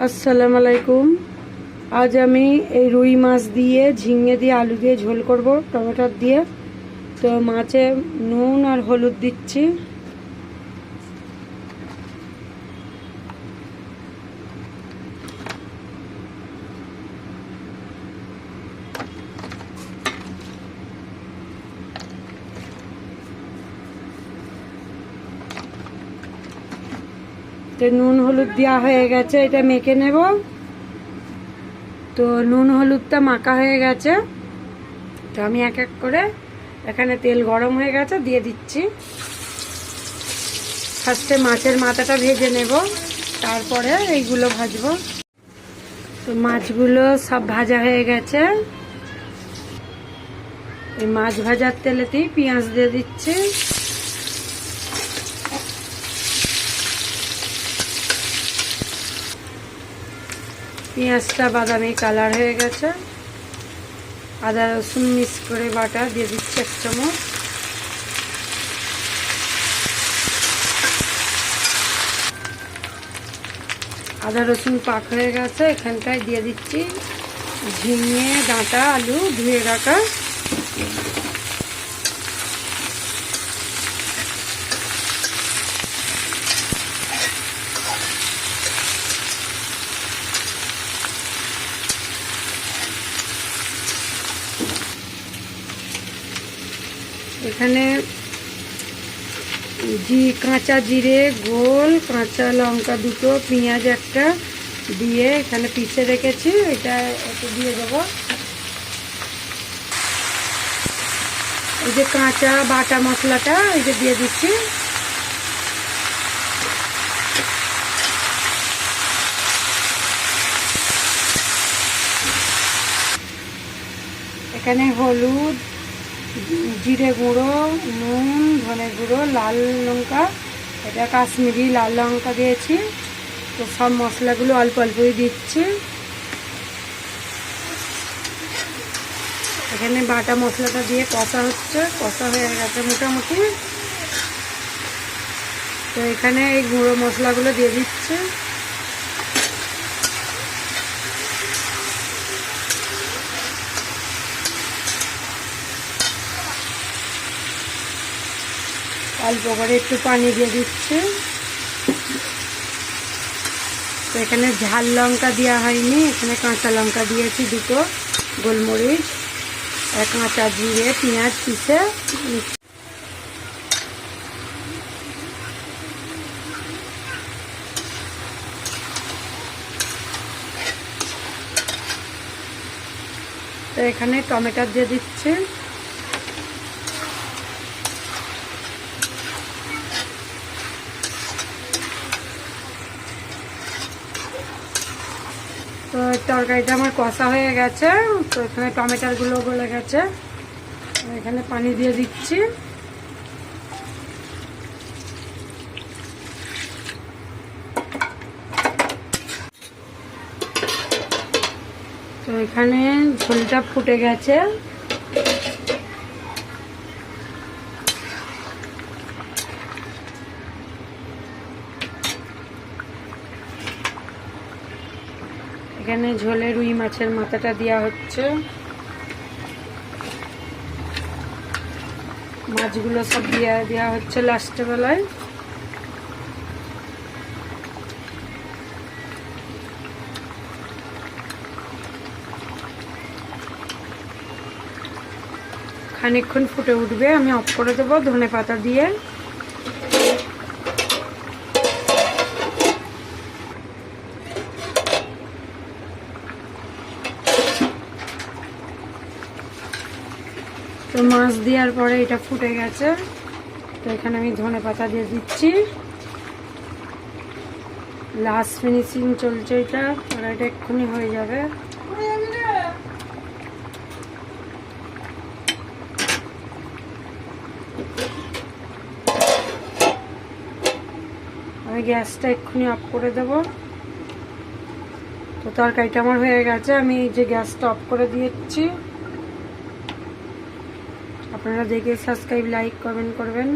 আসসালামু আলাইকুম। আজ আমি এই রুই মাছ দিয়ে ঝিঙে দিয়ে আলু দিয়ে ঝোল করব টমেটোর দিয়ে। তো মাছে নুন আর হলুদ দিচ্ছি। তো নুন হলুদ দেওয়া হয়ে গেছে, এটা মেখে নেব। তো নুন হলুদটা মাখা হয়ে গেছে, তো আমি এক এক করে এখানে তেল গরম হয়ে গেছে দিয়ে দিচ্ছি। ফার্স্টে মাছের মাথাটা ভেজে নেব, তারপরে এইগুলো ভাজবো। তো মাছগুলো সব ভাজা হয়ে গেছে। এই মাছ ভাজার তেলেতেই পেঁয়াজ দিয়ে দিচ্ছি। পেঁয়াজটা বাদামি কালার হয়ে গেছে। আদা রসুন মিক্স করে বাটা দিয়ে দিচ্ছি 1 চামচ। আদা রসুন পাক হয়ে গেছে, এখানটায় দিয়ে দিচ্ছি ঝিঙে ডাঁটা আলু ধুয়ে রাখা। এখানে কাঁচা জিরে, গোল কাঁচা লঙ্কা দুটো, পেঁয়াজ একটা দিয়ে এখানে পিষে রেখেছি, এটা একটু দিয়ে দেবো। এই যে কাঁচা বাটা মশলাটা এই যে দিয়ে দিচ্ছি। এখানে হলুদ, জিরে গুঁড়ো, নুন, ধনে গুঁড়ো, লাল লঙ্কা, এটা কাশ্মীরি লাল লঙ্কা দিয়েছি। তো সব মশলাগুলো অল্প অল্পই দিচ্ছি। এখানে বাটা মশলাটা দিয়ে কষা হচ্ছে, কষা হয়ে গেছে মোটামুটি। তো এখানে এই গুঁড়ো মশলাগুলো দিয়ে দিচ্ছে। অল্প করে একটু পানি দিয়ে দিচ্ছে। তো এখানে ঝাল লঙ্কা দেওয়া হয়নি, এখানে কাঁচা লঙ্কা দিয়েছি দুটো, গোলমরিচ, কাঁচা জিরে, পেঁয়াজ পিষে। তো এখানে টমেটো দিয়ে দিচ্ছে। তো তরকারিটা আমার কষা হয়ে গেছে। তো এখানে টমেটোগুলো গলে গেছে, এখানে পানি দিয়ে দিচ্ছি। তো এখানে ঝোলটা ফুটে গেছে। এখানে ঝোলে রুই মাছের মাথাটা দেওয়া হচ্ছে। মাছগুলো সব দেওয়া হচ্ছে লাস্টে বেলায়। খানিকক্ষণ ফুটে উঠবে, আমি অফ করে দেবো ধনেপাতা দিয়ে। তো মাছ দেওয়ার পরে এটা ফুটে গেছে, তো এখানে আমি ধনেপাতা দিয়ে দিচ্ছি। লাস্ট ফিনিশিং চলছে এটা, আর এটা এক্ষুনি হয়ে যাবে। আমি গ্যাসটা এক্ষুনি অফ করে দেব। তো তরকারিটা আমার হয়ে গেছে, আমি এই যে গ্যাসটা অফ করে দিয়েছি। আপনারা দেখে সাবস্ক্রাইব, লাইক, কমেন্ট করবেন।